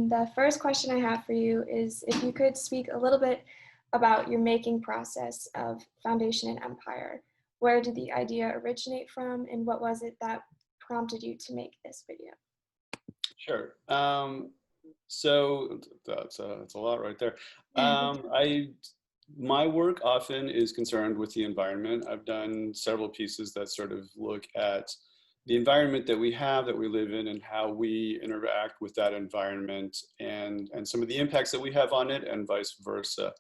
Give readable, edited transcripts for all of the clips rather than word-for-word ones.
And the first question I have for you is if you could speak a little bit about your making process of Foundation and Empire. Where did the idea originate from, and what was it that prompted you to make this video? Sure. So that's a lot right there. My work often is concerned with the environment. I've done several pieces that sort of look at the environment that we have, that we live in, and how we interact with that environment, and some of the impacts that we have on it, and vice versa.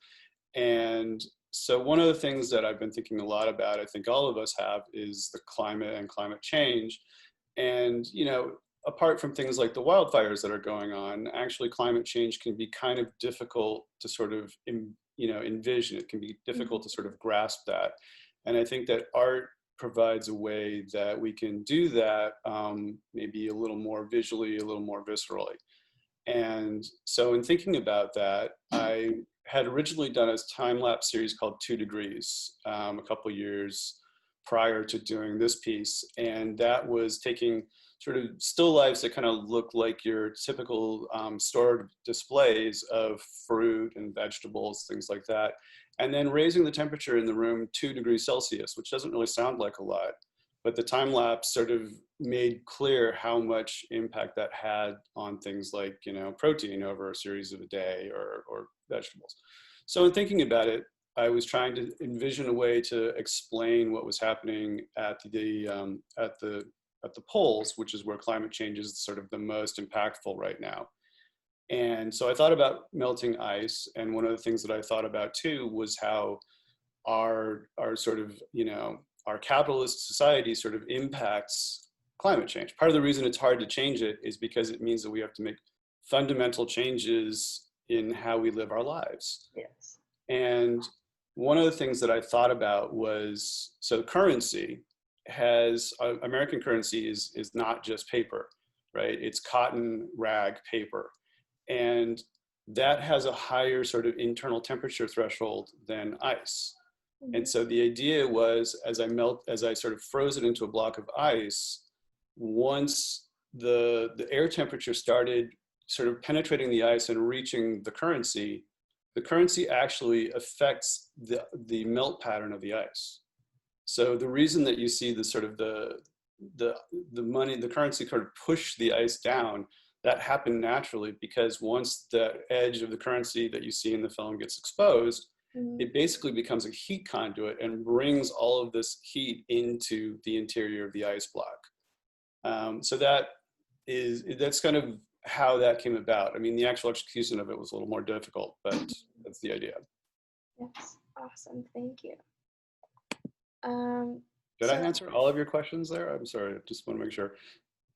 And so one of the things that I've been thinking a lot about, I think all of us have, is the climate and climate change. And, apart from things like the wildfires that are going on, actually climate change can be kind of difficult to sort of, envision. It can be difficult to sort of grasp that. And I think that art provides a way that we can do that, maybe a little more visually, a little more viscerally. And so in thinking about that, I had originally done a time-lapse series called 2 Degrees a couple years prior to doing this piece. And that was taking sort of still lifes that kind of look like your typical stored displays of fruit and vegetables, things like that. And then raising the temperature in the room 2 degrees Celsius, which doesn't really sound like a lot, but the time lapse sort of made clear how much impact that had on things like, protein over a series of a day, or vegetables. So in thinking about it, I was trying to envision a way to explain what was happening at the poles, which is where climate change is sort of the most impactful right now. And so I thought about melting ice, and one of the things that I thought about too was how our sort of, our capitalist society sort of impacts climate change. Part of the reason it's hard to change it is because it means that we have to make fundamental changes in how we live our lives. Yes. And one of the things that I thought about was, so currency has, American currency is not just paper, right? It's cotton rag paper. And that has a higher sort of internal temperature threshold than ice. And so the idea was, as I sort of froze it into a block of ice, once the air temperature started sort of penetrating the ice and reaching the currency actually affects the melt pattern of the ice. So the reason that you see the sort of the currency sort of push the ice down, that happened naturally because once the edge of the currency that you see in the film gets exposed, it basically becomes a heat conduit and brings all of this heat into the interior of the ice block. So that's kind of how that came about. I mean, the actual execution of it was a little more difficult, but that's the idea. Yes, awesome, thank you. Did I answer all of your questions there? I'm sorry, I just want to make sure.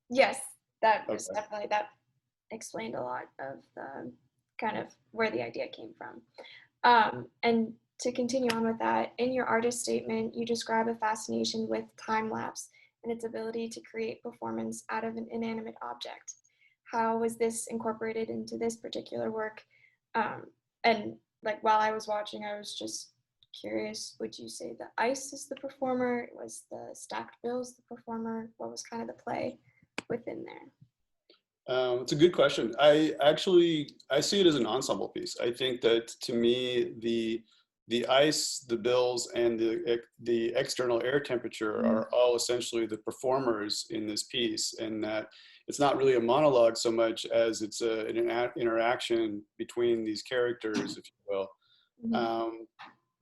Yes, that was definitely, that explained a lot of the kind of where the idea came from. And to continue on with that, in your artist statement, you describe a fascination with time lapse and its ability to create performance out of an inanimate object. How was this incorporated into this particular work? And like while I was watching, I was just curious, would you say the ice is the performer? Was the stacked bills the performer? What was kind of the play within there? It's a good question. I see it as an ensemble piece. I think that to me, the ice, the bills, and the external air temperature are all essentially the performers in this piece, and that it's not really a monologue so much as it's an interaction between these characters, if you will.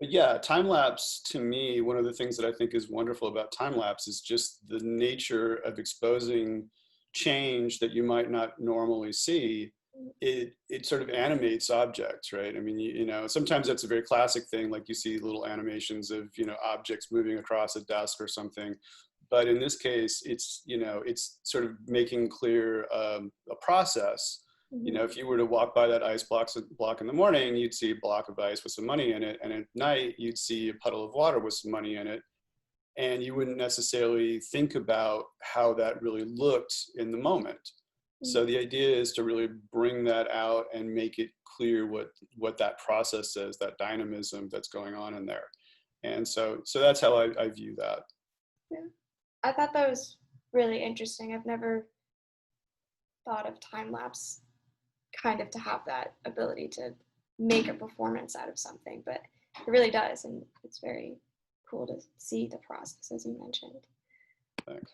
But yeah, time lapse, to me, one of the things that I think is wonderful about time lapse is just the nature of exposing change that you might not normally see. It sort of animates objects, right? I mean, sometimes that's a very classic thing, like you see little animations of, objects moving across a desk or something. But in this case, it's sort of making clear a process. If you were to walk by that ice block in the morning, you'd see a block of ice with some money in it. And at night, you'd see a puddle of water with some money in it. And you wouldn't necessarily think about how that really looked in the moment. So the idea is to really bring that out and make it clear what that process is, that dynamism that's going on in there. And so that's how I view that. Yeah, I thought that was really interesting. I've never thought of time lapse kind of to have that ability to make a performance out of something, but it really does, and it's very cool to see the process, as you mentioned. Thanks.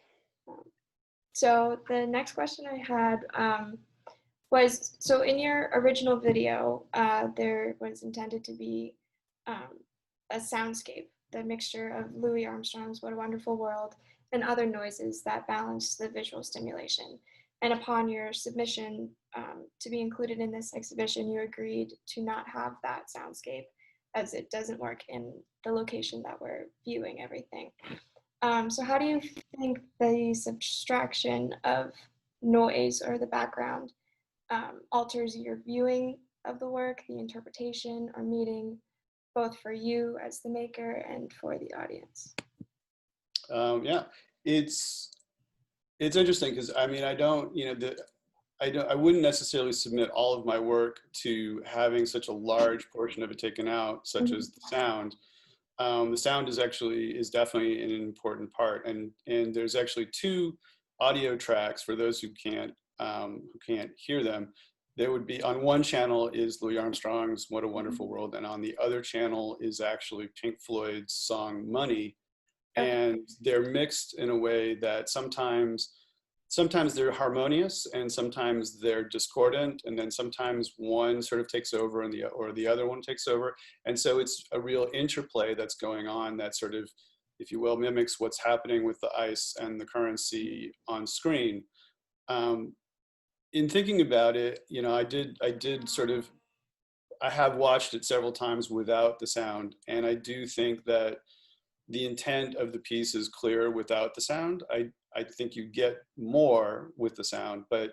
So the next question I had was, so in your original video, there was intended to be a soundscape, the mixture of Louis Armstrong's What a Wonderful World and other noises that balanced the visual stimulation. And upon your submission to be included in this exhibition, you agreed to not have that soundscape as it doesn't work in the location that we're viewing everything. So how do you think the subtraction of noise or the background alters your viewing of the work, the interpretation or meaning, both for you as the maker and for the audience? Yeah, it's interesting because I mean I don't I wouldn't necessarily submit all of my work to having such a large portion of it taken out, such as the sound. The sound is definitely an important part, and there's actually two audio tracks for those who can't hear them. There would be, on one channel is Louis Armstrong's What a Wonderful World, and on the other channel is actually Pink Floyd's song Money. And they're mixed in a way that sometimes they're harmonious and sometimes they're discordant, and then sometimes one sort of takes over and the other one takes over. And so it's a real interplay that's going on that sort of, if you will, mimics what's happening with the ice and the currency on screen. In thinking about it, you know, I have watched it several times without the sound, and I do think that the intent of the piece is clear without the sound. I think you get more with the sound, but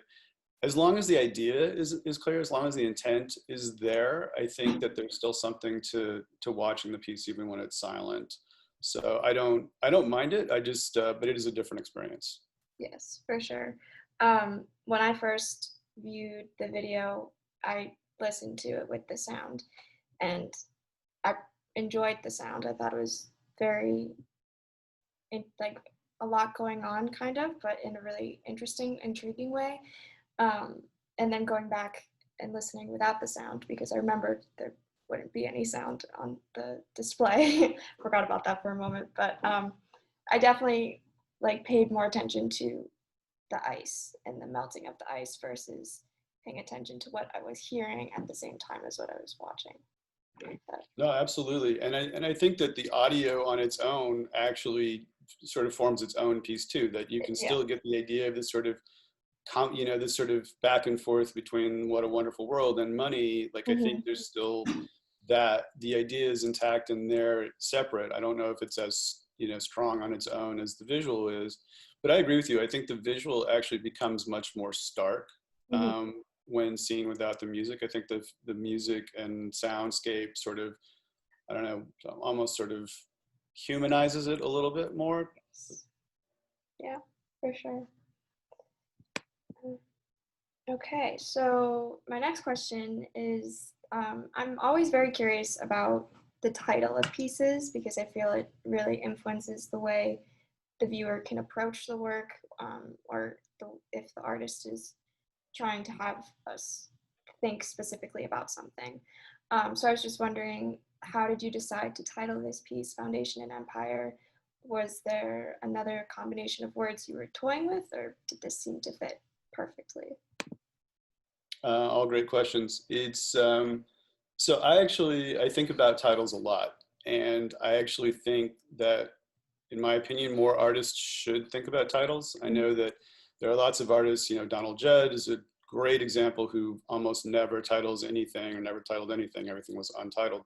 as long as the idea is clear, as long as the intent is there, I think that there's still something to watching the piece even when it's silent. So I don't mind it. But it is a different experience. Yes, for sure. When I first viewed the video, I listened to it with the sound, and I enjoyed the sound. I thought it was very, like, a lot going on, kind of, but in a really interesting, intriguing way. And then going back and listening without the sound, because I remembered there wouldn't be any sound on the display. Forgot about that for a moment, but I definitely paid more attention to the ice and the melting of the ice versus paying attention to what I was hearing at the same time as what I was watching. No, absolutely. And I think that the audio on its own actually sort of forms its own piece too, that you can still get the idea of this sort of, this sort of back and forth between What a Wonderful World and Money. Like, I think there's still that the idea is intact and they're separate. I don't know if it's as, strong on its own as the visual is, but I agree with you. I think the visual actually becomes much more stark when seen without the music. I think the music and soundscape sort of, I don't know, almost sort of humanizes it a little bit more. Yeah, for sure. Okay, so my next question is, I'm always very curious about the title of pieces because I feel it really influences the way the viewer can approach the work, or if the artist is trying to have us think specifically about something. So I was just wondering, how did you decide to title this piece Foundation and Empire? Was there another combination of words you were toying with, or did this seem to fit perfectly? All great questions. It's so I think about titles a lot, and I actually think that, in my opinion, more artists should think about titles. I know that there are lots of artists, Donald Judd is a great example who almost never titles anything or never titled anything. Everything was untitled.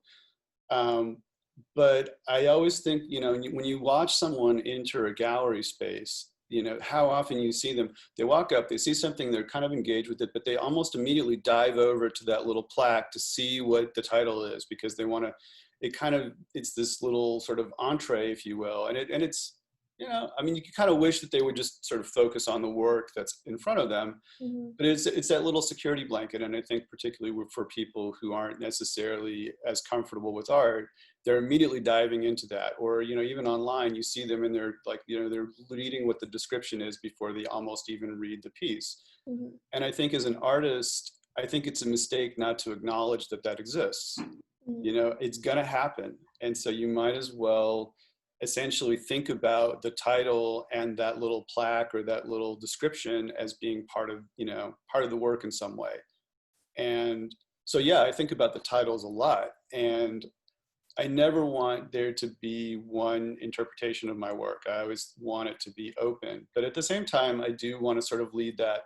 But I always think, when you watch someone enter a gallery space, how often you see them, they walk up, they see something, they're kind of engaged with it, but they almost immediately dive over to that little plaque to see what the title is, because they want to, it's this little sort of entree, if you will. And it's, I mean, you kind of wish that they would just sort of focus on the work that's in front of them, but it's that little security blanket. And I think particularly for people who aren't necessarily as comfortable with art, they're immediately diving into that. Or, even online, you see them and they're like, they're reading what the description is before they almost even read the piece. And I think as an artist, I think it's a mistake not to acknowledge that that exists. Mm. You know, it's going to happen. And so you might as well essentially think about the title and that little plaque or that little description as being part of, you know, part of the work in some way. And so, yeah, I think about the titles a lot. And I never want there to be one interpretation of my work. I always want it to be open. But at the same time, I do want to sort of lead that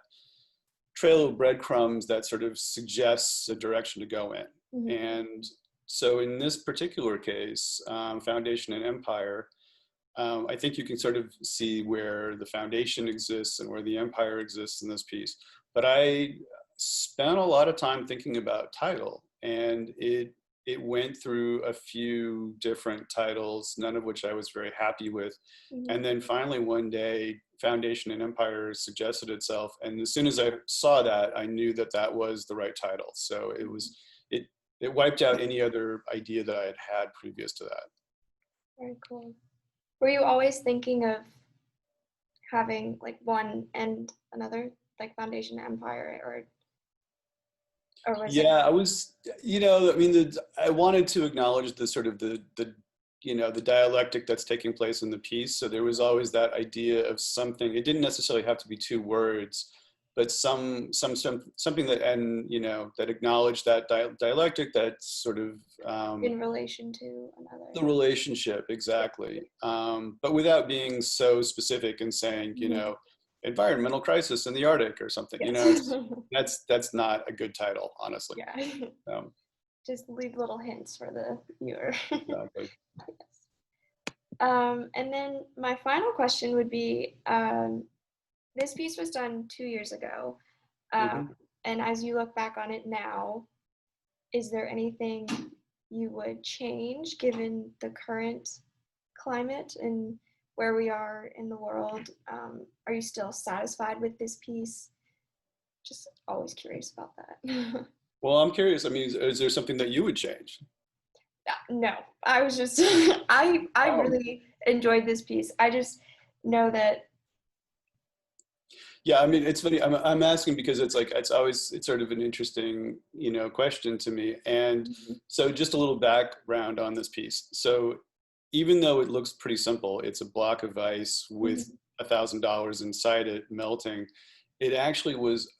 trail of breadcrumbs that sort of suggests a direction to go in. Mm-hmm. And so in this particular case, Foundation and Empire, I think you can sort of see where the foundation exists and where the empire exists in this piece. But I spent a lot of time thinking about title, and it went through a few different titles, none of which I was very happy with. Mm-hmm. And then finally one day, Foundation and Empire suggested itself. And as soon as I saw that, I knew that that was the right title. So it wiped out any other idea that I had had previous to that. Very cool. Were you always thinking of having like one and another, like Foundation Empire, or was it? Yeah, I was, you know, I mean, I wanted to acknowledge the sort of you know, the dialectic that's taking place in the piece. So there was always that idea of something. It didn't necessarily have to be two words, but something that, and you know, that acknowledged that dialectic, that sort of In relation to another. the relationship, exactly. But without being so specific and saying, you Mm-hmm. know, environmental crisis in the Arctic or something. You Yes. know, that's not a good title, honestly. Yeah. Um, Just leave little hints for the viewer. exactly. And then my final question would be, this piece was done 2 years ago. Mhm. And as you look back on it now, is there anything you would change given the current climate and where we are in the world? Are you still satisfied with this piece? Just always curious about that. Well, I'm curious. I mean, is there something that you would change? No, I was just I Oh, really enjoyed this piece. I just know that. yeah. I mean, it's funny. I'm asking because it's like it's sort of an interesting, you know, question to me. And Mhm, so, just a little background on this piece. So, even though it looks pretty simple, it's a block of ice with mhm, $1,000 inside it melting. It actually was.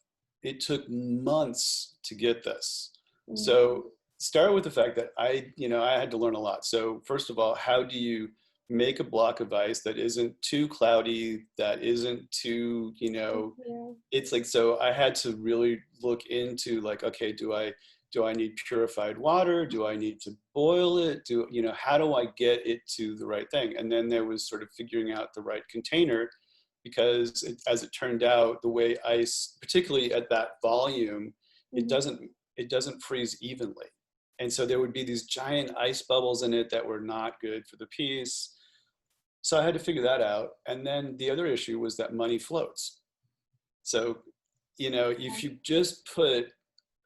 It took months to get this. mhm, So start with the fact that you know, I had to learn a lot. So first of all, how do you make a block of ice that isn't too cloudy, that isn't too, you know, yeah, it's like, so I had to really look into like, okay, do I need purified water? Do I need to boil it? You know, how do I get it to the right thing? And then there was sort of figuring out the right container, because as it turned out, the way ice, particularly at that volume, it mhm, doesn't it doesn't freeze evenly. And so there would be these giant ice bubbles in it that were not good for the piece. So I had to figure that out. And then the other issue was that money floats. So, you know, if you just put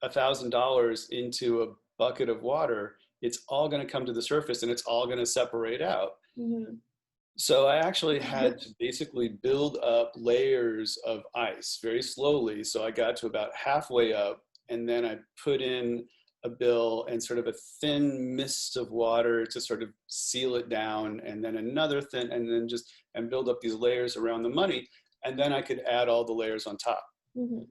$1,000 into a bucket of water, it's all going to come to the surface and it's all going to separate out. mhm, So I actually had to basically build up layers of ice very slowly. So I got to about halfway up, and then I put in a bill and sort of a thin mist of water to sort of seal it down, and then another thin, and then just and build up these layers around the money, and then I could add all the layers on top. mhm,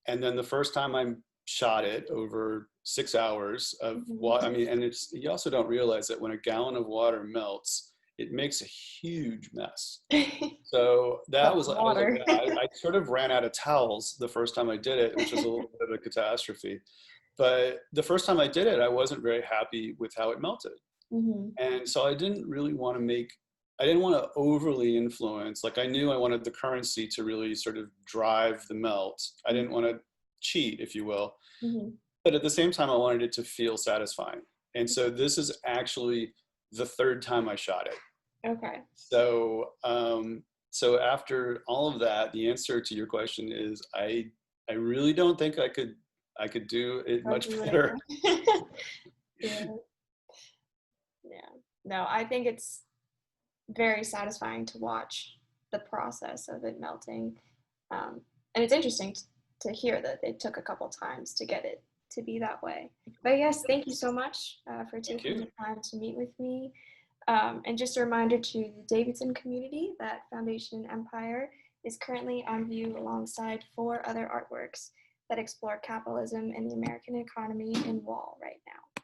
And then the first time I shot it over 6 hours of water, I mean, and it's, you also don't realize that when a gallon of water melts, it makes a huge mess. mhm. So that That's was, I was like, water. I sort of ran out of towels the first time I did it, which was a little bit of a catastrophe. But the first time I did it, I wasn't very happy with how it melted. Mhm, And so I didn't really want to I didn't want to overly influence. Like I knew I wanted the currency to really sort of drive the melt. I didn't want to cheat, if you will. mhm, But at the same time, I wanted it to feel satisfying. And so this is actually the third time I shot it. okay. So, so after all of that, the answer to your question is I really don't think I could do it I'll much do it better. again. Yeah, yeah. No, I think it's very satisfying to watch the process of it melting. And it's interesting to hear that it took a couple times to get it to be that way. But yes, thank you so much for taking the time to meet with me. And just a reminder to the Davidson community that Foundation Empire is currently on view alongside 4 other artworks that explore capitalism and the American economy in Wall right now.